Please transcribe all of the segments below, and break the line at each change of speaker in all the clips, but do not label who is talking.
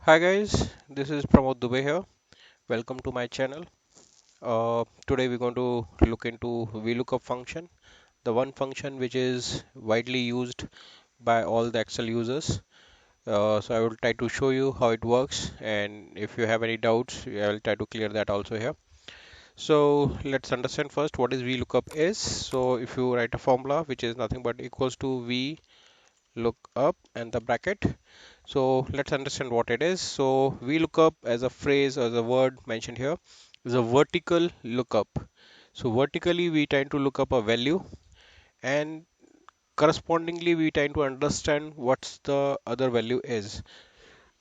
Hi guys, this is Pramod Dubey here. Welcome to my channel. Today we're going to look into Vlookup function, the one function which is widely used by all the Excel users. So I will try to show you how it works, and if you have any doubts, I will try to clear that also here. So let's understand first what is Vlookup is. So if you write a formula which is nothing but equals to V look up and the bracket. So let's understand what it is. So VLOOKUP as a phrase or as a word mentioned here is a vertical lookup. So vertically we try to look up a value, and correspondingly we try to understand what's the other value is.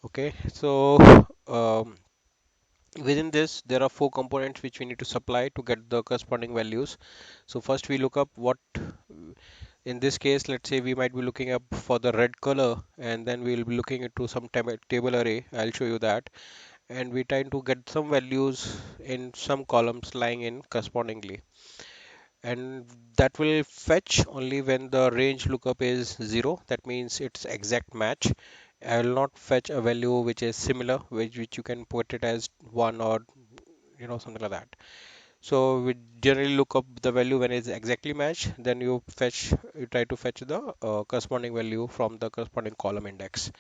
Okay, so within this there are four components which we need to supply to get the corresponding values. So first we look up what, in this case let's say we might be looking up for the red color, and then we'll be looking into some table array. I'll show you that, and we try to get some values in some columns lying in correspondingly, and that will fetch only when the range lookup is 0. That means it's exact match. I will not fetch a value which is similar, which you can put it as 1 or something like that. So we generally look up the value when it's exactly matched, then you try to fetch the corresponding value from the corresponding column index.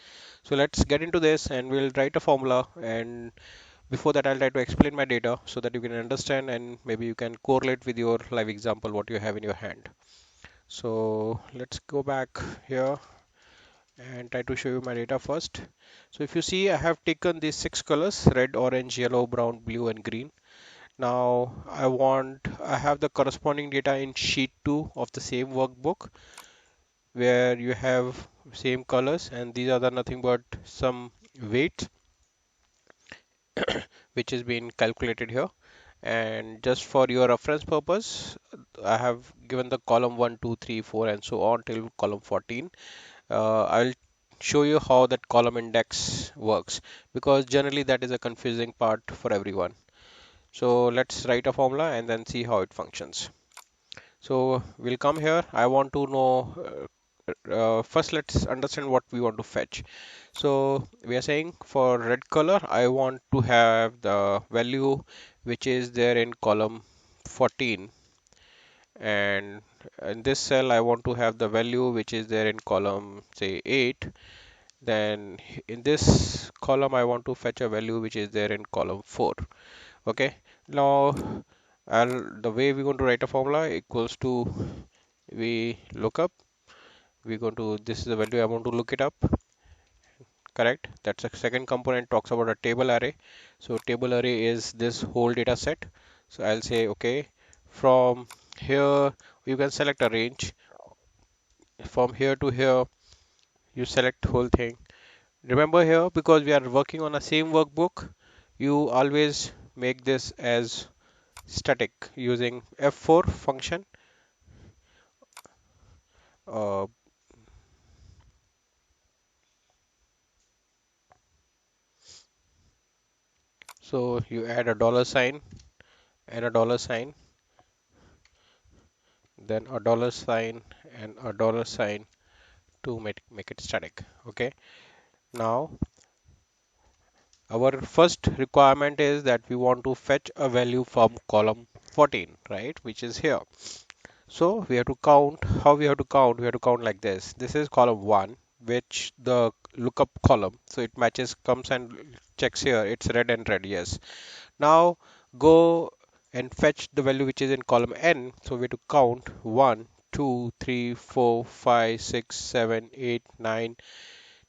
So let's get into this and we'll write a formula, and before that I'll try to explain my data so that you can understand and maybe you can correlate with your live example what you have in your hand. So let's go back here and try to show you my data first. So if you see, I have taken these six colors: red, orange, yellow, brown, blue and green. Now I have the corresponding data in sheet 2 of the same workbook, where you have same colors, and these are the nothing but some weights which is being calculated here. And just for your reference purpose, I have given the column 1, 2, 3, 4 and so on till column 14. I'll show you how that column index works, because generally that is a confusing part for everyone. So let's write a formula and then see how it functions. So we'll come here. I want to know, first let's understand what we want to fetch. So we are saying for red color, I want to have the value which is there in column 14, and in this cell I want to have the value which is there in column say 8. Then in this column I want to fetch a value which is there in column 4. Okay, now the way we're going to write a formula equals to we look up, we're going to, this is the value I want to look it up. Correct, that's the second component, talks about a table array. So table array is this whole data set. So I'll say okay, from here you can select a range, from here to here you select whole thing. Remember here, because we are working on a same workbook, you always make this as static using F4 function. uh, so you add a dollar sign and a dollar sign, then a dollar sign and a dollar sign to make it static. Okay, now our first requirement is that we want to fetch a value from column 14, right, which is here. So we have to count. How we have to count? We have to count like this. This is column 1, which the lookup column, so it matches, comes and checks here, it's red and red, yes. Now go and fetch the value which is in column n. So we have to count 1, 2, 3, 4, 5, 6, 7, 8, 9,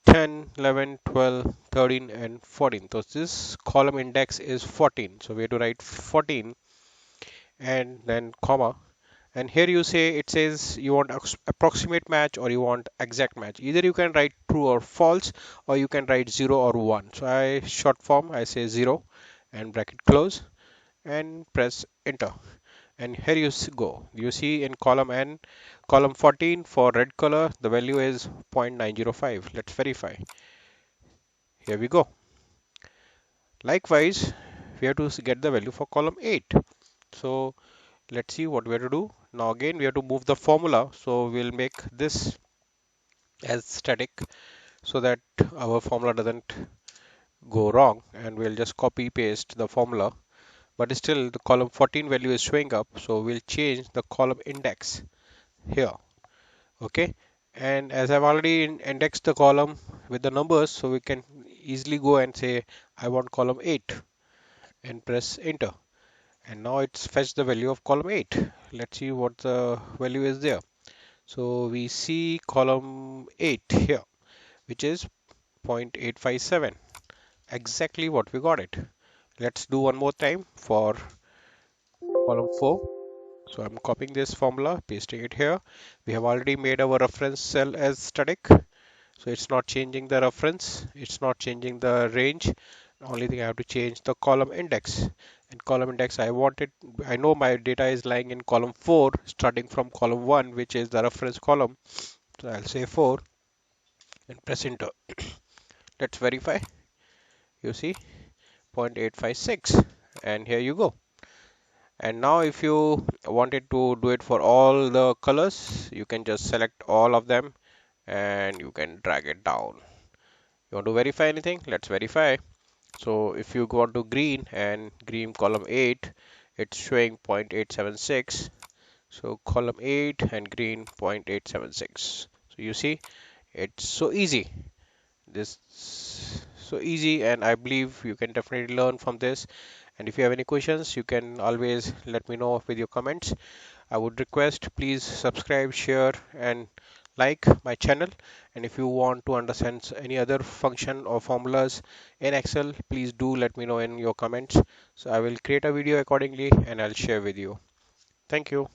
10, 11, 12, 13 and 14. So this column index is 14. So we have to write 14 and then comma. And here you say, it says you want approximate match or you want exact match. Either you can write true or false, or you can write 0 or 1. So I short form, I say 0 and bracket close and press enter. And here you go. You see in column n, column 14 for red color, the value is 0.905. Let's verify. Here we go. Likewise, we have to get the value for column 8. So let's see what we have to do. Now again, we have to move the formula. So we'll make this as static so that our formula doesn't go wrong, and we'll just copy paste the formula, but still the column 14 value is showing up, so we'll change the column index here. Okay, and as I've already indexed the column with the numbers, so we can easily go and say I want column 8 and press enter, and now it's fetched the value of column 8. Let's see what the value is there. So we see column 8 here, which is 0.857, exactly what we got it. Let's do one more time for column 4. So I'm copying this formula, pasting it here. We have already made our reference cell as static, so it's not changing the reference, it's not changing the range. The only thing I have to change the column index. And column index I know my data is lying in column 4 starting from column 1, which is the reference column. So I'll say 4 and press enter. Let's verify. You see 0.856, and here you go. And now if you wanted to do it for all the colors, you can just select all of them and you can drag it down. You want to verify anything? Let's verify. So if you go on to green and green column 8, it's showing 0.876. So column 8 and green 0.876. So you see, it's so easy. This so easy, and I believe you can definitely learn from this. And if you have any questions, you can always let me know with your comments. I would request please subscribe, share, and like my channel. And if you want to understand any other function or formulas in Excel, please do let me know in your comments. So I will create a video accordingly and I'll share with you. Thank you.